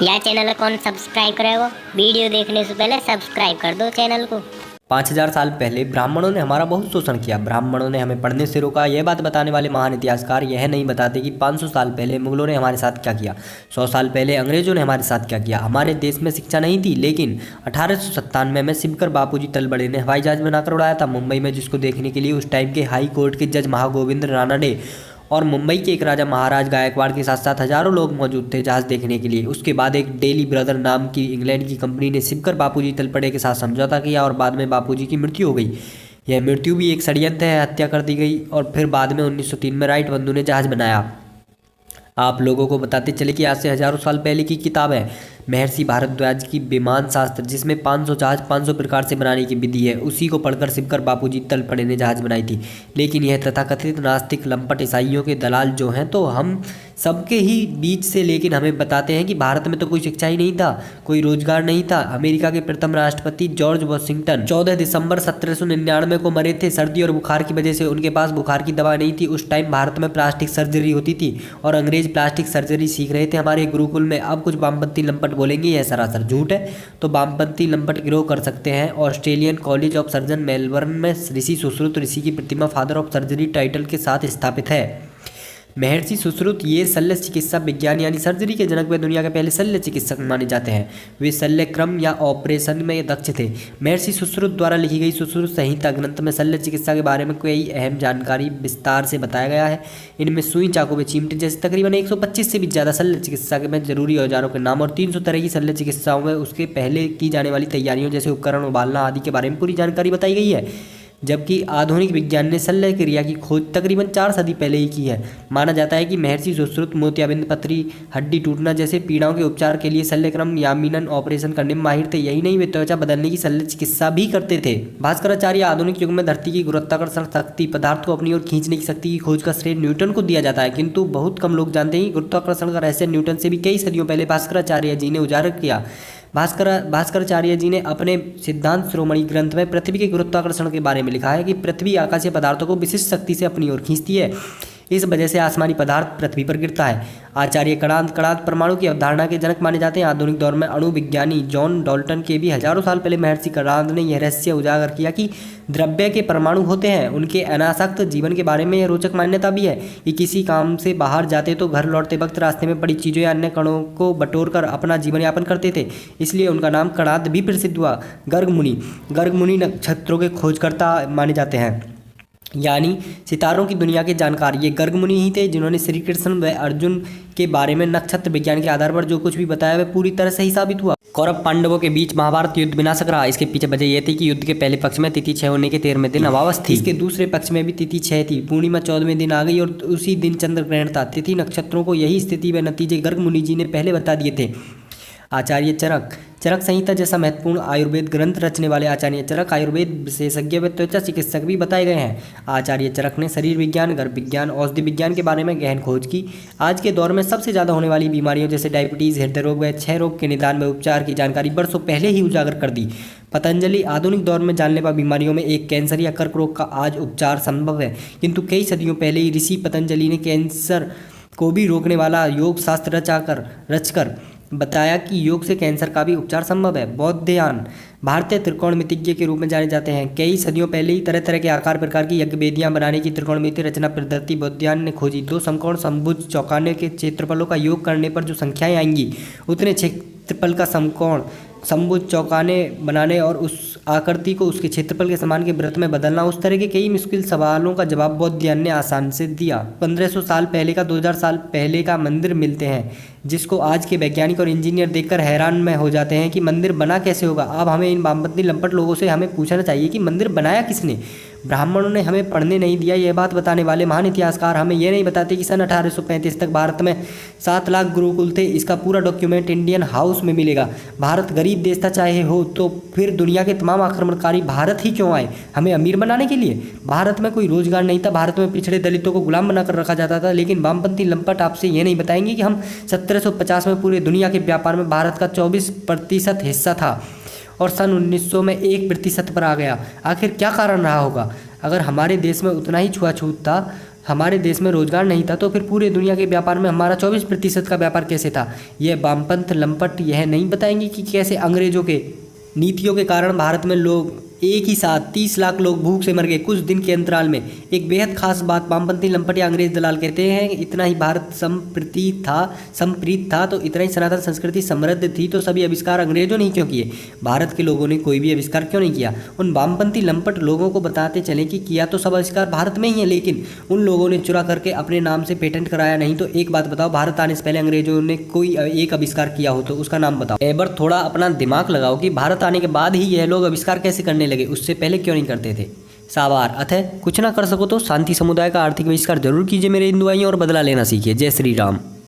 या चैनल कौन सब्सक्राइब करेगा? वीडियो देखने से पहले सब्सक्राइब कर दो चैनल को। 5000 साल पहले ब्राह्मणों ने हमारा बहुत शोषण किया। ब्राह्मणों ने हमें पढ़ने से रोका। यह बात बताने वाले महान इतिहासकार यह नहीं बताते कि 500 साल पहले मुगलों ने हमारे साथ क्या किया, 100 साल पहले अंग्रेजों ने हमारे साथ क्या किया। हमारे देश में शिक्षा नहीं थी, लेकिन 1897 में शिवकर बापूजी तलबड़े ने हवाई जहाज बनाकर उड़ाया था मुंबई में, जिसको देखने के लिए उस टाइम के हाई कोर्ट के जज महागोविंद रानडे और मुंबई के एक राजा महाराज गायकवाड़ के साथ साथ हजारों लोग मौजूद थे जहाज देखने के लिए। उसके बाद एक डेली ब्रदर नाम की इंग्लैंड की कंपनी ने शिवकर बापूजी तलपड़े के साथ समझौता किया और बाद में बापूजी की मृत्यु हो गई। यह मृत्यु भी एक षड्यंत्र है, हत्या कर दी गई। और फिर बाद में 1903 में राइट बंधु ने जहाज बनाया। आप लोगों को बताते चले कि आज से हजारों साल पहले की किताब है महर्षि भारद्वाज की विमान शास्त्र, जिसमें 500 जहाज 500 प्रकार से बनाने की विधि है। उसी को पढ़कर शिवकर बापूजी तलपड़े ने जहाज बनाई थी। लेकिन यह तथाकथित नास्तिक लंपट ईसाइयों के दलाल जो हैं तो हम सबके ही बीच से, लेकिन हमें बताते हैं कि भारत में तो कोई शिक्षा ही नहीं था, कोई रोजगार नहीं था। अमेरिका के प्रथम राष्ट्रपति जॉर्ज वॉशिंगटन 14 दिसंबर 1799 को मरे थे सर्दी और बुखार की वजह से। उनके पास बुखार की दवा नहीं थी। उस टाइम भारत में प्लास्टिक सर्जरी होती थी और अंग्रेज प्लास्टिक सर्जरी सीख रहे थे हमारे गुरुकुल में। अब कुछ वामपंथी लंपट बोलेंगे यह सरासर झूठ है, तो वामपंथी लंपट गिरोह कर सकते हैं। Australian college of surgeon Melbourne में ऋषि सुश्रुत, ऋषि की प्रतिमा फादर ऑफ सर्जरी टाइटल के साथ स्थापित है। महर्षि सुश्रुत ये शल्य चिकित्सा विज्ञान यानी सर्जरी के जनक व दुनिया के पहले शल्य चिकित्सक माने जाते हैं। वे शल्य क्रम या ऑपरेशन में दक्ष थे। महर्षि सुश्रुत द्वारा लिखी गई सुश्रुत संहिता ग्रंथ में शल्य चिकित्सा के बारे में कई अहम जानकारी विस्तार से बताया गया है। इनमें सुई, चाकू व चिमटे जैसे तकरीबन 125 से भी ज़्यादा शल्य चिकित्सा में जरूरी औजारों के नाम और 300 तरह की शल्य चिकित्साओं में उसके पहले की जाने वाली तैयारियों जैसे उपकरण, उबालना आदि के बारे में पूरी जानकारी बताई गई है। जबकि आधुनिक विज्ञान ने शल्य क्रिया की खोज तकरीबन 4 सदी पहले ही की है। माना जाता है कि महर्षि सुश्रुत मोतियाबिंद पथरी, हड्डी टूटना जैसे पीड़ाओं के उपचार के लिए शल्यक्रम यामिनन ऑपरेशन करने में माहिर थे। यही नहीं, वे त्वचा बदलने की शल्य चिकित्सा भी करते थे। भास्कराचार्य आधुनिक युग में धरती की गुरुत्वाकर्षण शक्ति, पदार्थ को अपनी ओर खींचने की शक्ति की खोज का श्रेय न्यूटन को दिया जाता है, किंतु बहुत कम लोग जानते हैं कि गुरुत्वाकर्षण का रहस्य न्यूटन से भी कई सदियों पहले भास्कराचार्य जी ने उजागर किया। भास्कराचार्य जी ने अपने सिद्धांत शिरोमणि ग्रंथ में पृथ्वी के गुरुत्वाकर्षण के बारे में लिखा है कि पृथ्वी आकाशीय पदार्थों को विशिष्ट शक्ति से अपनी ओर खींचती है, इस वजह से आसमानी पदार्थ पृथ्वी पर गिरता है। आचार्य कणाद परमाणु की अवधारणा के जनक माने जाते हैं। आधुनिक दौर में अणु विज्ञानी जॉन डाल्टन के भी हजारों साल पहले महर्षि कणाद ने यह रहस्य उजागर किया कि द्रव्य के परमाणु होते हैं। उनके अनासक्त जीवन के बारे में यह रोचक मान्यता भी है कि किसी काम से बाहर जाते तो घर लौटते वक्त रास्ते में पड़ी चीज़ों या अन्य कणों को बटोर कर अपना जीवन यापन करते थे, इसलिए उनका नाम कणाद भी प्रसिद्ध हुआ। गर्ग मुनि नक्षत्रों के खोजकर्ता माने जाते हैं, यानी सितारों की दुनिया के जानकार। ये गर्ग मुनि ही थे जिन्होंने श्री कृष्ण व अर्जुन के बारे में नक्षत्र विज्ञान के आधार पर जो कुछ भी बताया वह पूरी तरह सही साबित हुआ। कौरव पांडवों के बीच महाभारत युद्ध विनाशक रहा। इसके पीछे वजह यह थी कि युद्ध के पहले पक्ष में तिथि 6 होने के 13वें दिन अमावस थी। इसके दूसरे पक्ष में भी तिथि 6 थी। पूर्णिमा 14वें दिन आ गई और उसी दिन चंद्र ग्रहण था। तिथि नक्षत्रों को यही स्थिति व नतीजे गर्ग मुनि जी ने पहले बता दिए थे। आचार्य चरक संहिता जैसा महत्वपूर्ण आयुर्वेद ग्रंथ रचने वाले आचार्य चरक आयुर्वेद विशेषज्ञ व त्वचा चिकित्सक भी बताए गए हैं। आचार्य चरक ने शरीर विज्ञान, गर्भ विज्ञान, औषधि विज्ञान के बारे में गहन खोज की। आज के दौर में सबसे ज़्यादा होने वाली बीमारियों जैसे डायबिटीज़, हृदय रोग व क्षय रोग के निदान व उपचार की जानकारी वर्षों पहले ही उजागर कर दी। पतंजलि आधुनिक दौर में जानलेवा बीमारियों में एक कैंसर या कर्क रोग का आज उपचार संभव है, किंतु कई सदियों पहले ही ऋषि पतंजलि ने कैंसर को भी रोकने वाला योग शास्त्र रचकर बताया कि योग से कैंसर का भी उपचार संभव है। बौद्धयान भारतीय त्रिकोणमितिज्ञ के रूप में जाने जाते हैं। कई सदियों पहले ही तरह तरह के आकार प्रकार की यज्ञ वेदियां बनाने की त्रिकोणमिति रचना पद्धति बौद्धयान ने खोजी। 2 समकोण समभुज चौकाने के क्षेत्रफलों का योग करने पर जो संख्याएं आएंगी उतने क्षेत्रफल का समकोण समभुज चौकाने बनाने और उस आकृति को उसके क्षेत्रफल के समान के वृत्त में बदलना, उस तरह के कई मुश्किल सवालों का जवाब बौद्धयान ने आसान से दिया। 1500 साल पहले का 2000 साल पहले का मंदिर मिलते हैं, जिसको आज के वैज्ञानिक और इंजीनियर देखकर हैरान में हो जाते हैं कि मंदिर बना कैसे होगा। अब हमें इन वामपंथी लंपट लोगों से हमें पूछना चाहिए कि मंदिर बनाया किसने। ब्राह्मणों ने हमें पढ़ने नहीं दिया। यह बात बताने वाले महान इतिहासकार हमें यह नहीं बताते कि सन 1835 तक भारत में 7 लाख गुरुकुल थे। इसका पूरा डॉक्यूमेंट इंडियन हाउस में मिलेगा। भारत गरीब देश था चाहे हो, तो फिर दुनिया के तमाम आक्रमणकारी भारत ही क्यों आए? हमें अमीर बनाने के लिए? भारत में कोई रोजगार नहीं था। भारत में पिछड़े दलितों को गुलाम बनाकर रखा जाता था। लेकिन वामपंथी लंपट आपसे ये नहीं बताएंगे कि हम 1750 में पूरे दुनिया के व्यापार में भारत का 24% हिस्सा था और सन 1900 में 1% पर आ गया। आखिर क्या कारण रहा होगा? अगर हमारे देश में उतना ही छुआछूत था हमारे देश में रोजगार नहीं था तो फिर पूरे दुनिया के व्यापार में हमारा 24% का व्यापार कैसे था? यह वामपंथ लंपट यह नहीं बताएंगे कि कैसे अंग्रेजों के नीतियों के कारण भारत में लोग एक ही साथ 30 लाख लोग भूख से मर गए कुछ दिन के अंतराल में। एक बेहद खास बात वामपंथी लंपट या अंग्रेज दलाल कहते हैं इतना ही भारत संप्रीत था तो इतना ही सनातन संस्कृति समृद्ध थी तो सभी आविष्कार अंग्रेजों ने क्यों किए? भारत के लोगों ने कोई भी आविष्कार क्यों नहीं किया? उन वामपंथी लंपट लोगों को बताते चले कि किया तो सब आविष्कार भारत में ही है, लेकिन उन लोगों ने चुरा करके अपने नाम से पेटेंट कराया नहीं। तो एक बात बताओ, भारत आने से पहले अंग्रेजों ने कोई एक आविष्कार किया हो तो उसका नाम बताओ। एबर थोड़ा अपना दिमाग लगाओ कि भारत आने के बाद ही यह लोग आविष्कार कैसे करने लगे, उससे पहले क्यों नहीं करते थे? साबार अतः कुछ ना कर सको तो शांति समुदाय का आर्थिक बहिष्कार जरूर कीजिए मेरे हिंदू भाइयों और बदला लेना सीखिए। जय श्री राम।